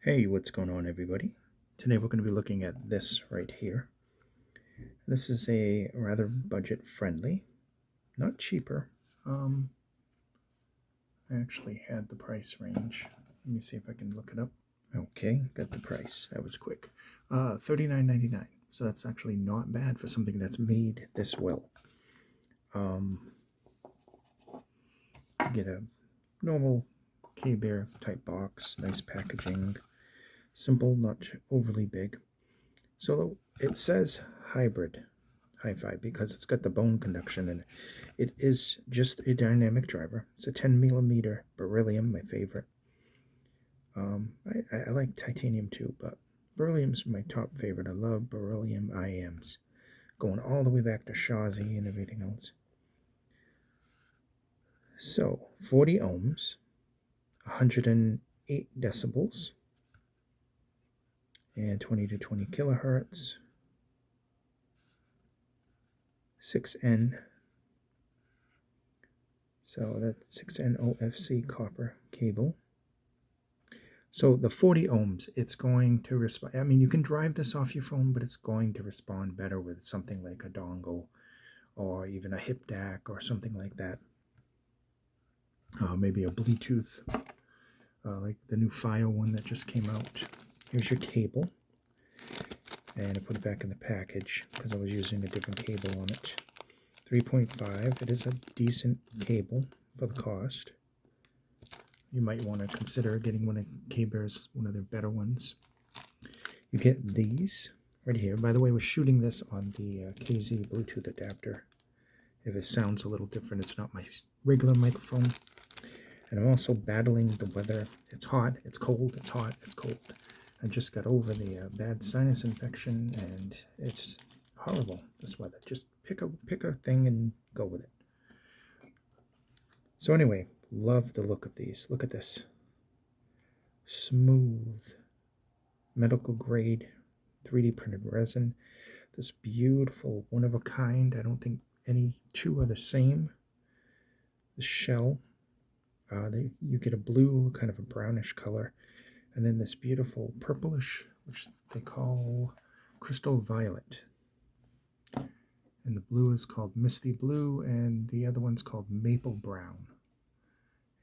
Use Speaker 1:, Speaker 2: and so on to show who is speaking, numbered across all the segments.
Speaker 1: Hey, what's going on, everybody? Today we're going to be looking at this right here. This is a rather budget-friendly, not cheaper. I actually had the price range. Let me see if I can look it up. Okay, got the price. That was quick. $39.99. So that's actually not bad for something that's made this well. Get a normal Kbear type box, nice packaging, simple, not overly big. So it says hybrid hi-fi because it's got the bone conduction and it is just a dynamic driver. It's a 10 millimeter beryllium, my favorite. I like titanium too, but beryllium's my top favorite. I love beryllium IMs, going all the way back to Shazi and everything else. So 40 ohms, 108 decibels, and 20 to 20 kilohertz. 6N. So that's 6N OFC copper cable. So the 40 ohms, it's going to respond. I mean, you can drive this off your phone, but it's going to respond better with something like a dongle or even a hip DAC or something like that. Maybe a Bluetooth, like the new Fire one that just came out. Here's your cable. And I put it back in the package because I was using a different cable on it. 3.5. It is a decent cable for the cost. You might want to consider getting one of Kbear's, one of their better ones. You get these right here. By the way, we're shooting this on the KZ Bluetooth adapter. If it sounds a little different, it's not my regular microphone. And I'm also battling the weather. It's hot, it's cold, it's hot, it's cold. I just got over the bad sinus infection, and it's horrible, this weather. Just pick a thing and go with it. So anyway, love the look of these. Look at this. Smooth, medical grade, 3D printed resin. This beautiful, one of a kind. I don't think any two are the same. The shell. You get a blue, kind of a brownish color. And then this beautiful purplish, which they call crystal violet. And the blue is called misty blue, and the other one's called maple brown.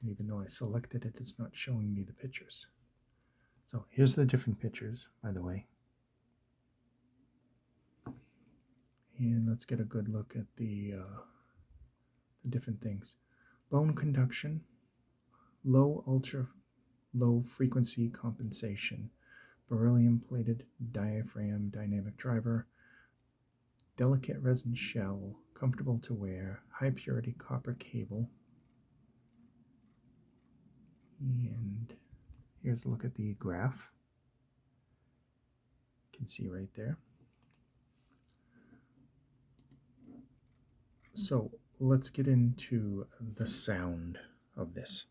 Speaker 1: And even though I selected it, it's not showing me the pictures. So here's the different pictures, by the way. And let's get a good look at the different things. Bone conduction, ultra low frequency compensation, beryllium plated diaphragm dynamic driver, delicate resin shell, comfortable to wear, high purity copper cable. And here's a look at the graph. You can see right there. So let's get into the sound of this.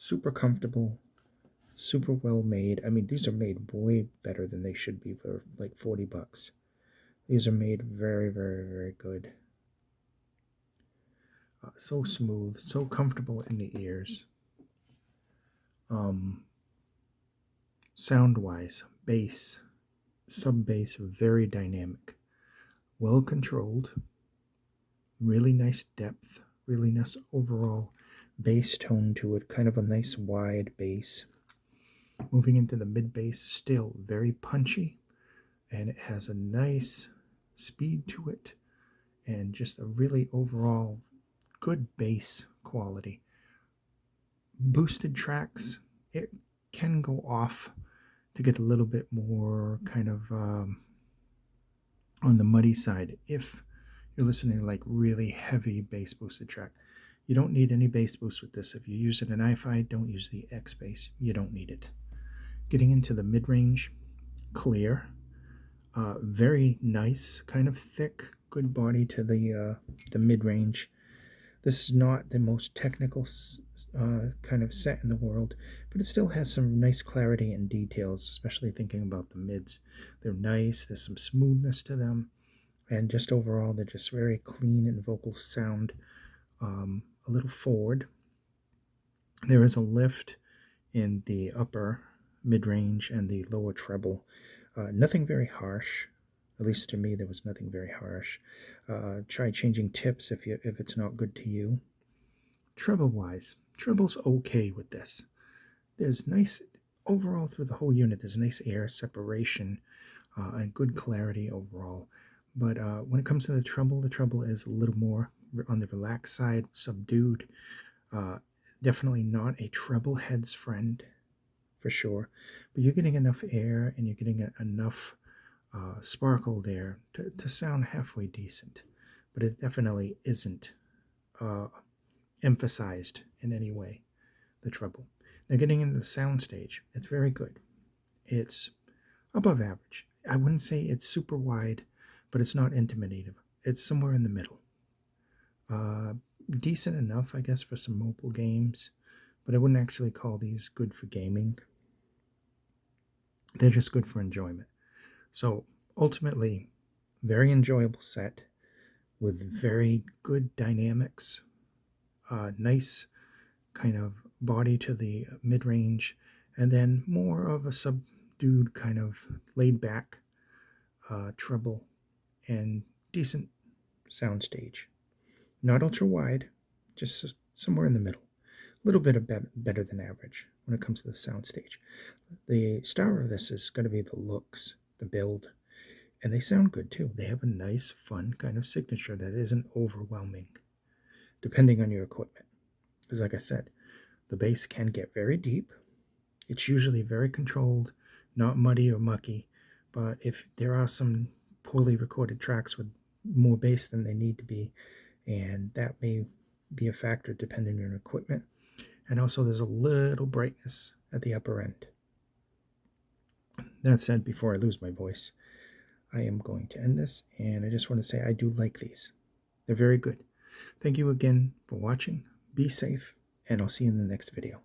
Speaker 1: Super comfortable, super well made. I mean, these are made way better than they should be for like 40 bucks. These are made very, very, very good. So smooth, so comfortable in the ears. Sound-wise, bass, sub-bass, very dynamic. Well controlled. Really nice depth. Really nice overall bass tone to it. Kind of a nice wide bass. Moving into the mid bass, still very punchy. And it has a nice speed to it. And just a really overall good bass quality. Boosted tracks, it can go off to get a little bit more kind of on the muddy side if you're listening to like really heavy bass boosted track. You don't need any bass boost with this. If you use it in hi-fi, don't use the X bass. You don't need it. Getting into the mid-range, clear, very nice, kind of thick, good body to the mid-range. This is not the most technical kind of set in the world, but it still has some nice clarity and details, especially thinking about the mids. They're nice, there's some smoothness to them, and just overall, they're just very clean and vocal sound. A little forward. There is a lift in the upper mid-range and the lower treble. Nothing very harsh. At least to me, there was nothing very harsh. Try changing tips if it's not good to you. Treble-wise, treble's okay with this. There's nice overall through the whole unit. There's nice air separation and good clarity overall. But when it comes to the treble is a little more on the relaxed side, subdued. Uh, Definitely not a treble head's friend for sure. But you're getting enough air and you're getting enough sparkle there to sound halfway decent. But it definitely isn't uh, emphasized in any way, the treble. Now, getting into the sound stage, it's very good. It's above average. I wouldn't say it's super wide, but it's not intimidating. It's somewhere in the middle. Uh, Decent enough, I guess, for some mobile games, but I wouldn't actually call these good for gaming. They're just good for enjoyment. So ultimately, very enjoyable set with very good dynamics, nice kind of body to the mid range, and then more of a subdued kind of laid back treble and decent soundstage. Not ultra wide, just somewhere in the middle. A little bit of better than average when it comes to the soundstage. The star of this is going to be the looks, the build, and they sound good too. They have a nice, fun kind of signature that isn't overwhelming, depending on your equipment. Because, like I said, the bass can get very deep. It's usually very controlled, not muddy or mucky. But if there are some poorly recorded tracks with more bass than they need to be, and that may be a factor depending on your equipment. And also, there's a little brightness at the upper end. That said, before I lose my voice, I am going to end this, and I just want to say I do like these. They're very good. Thank you again for watching. Be safe, and I'll see you in the next video.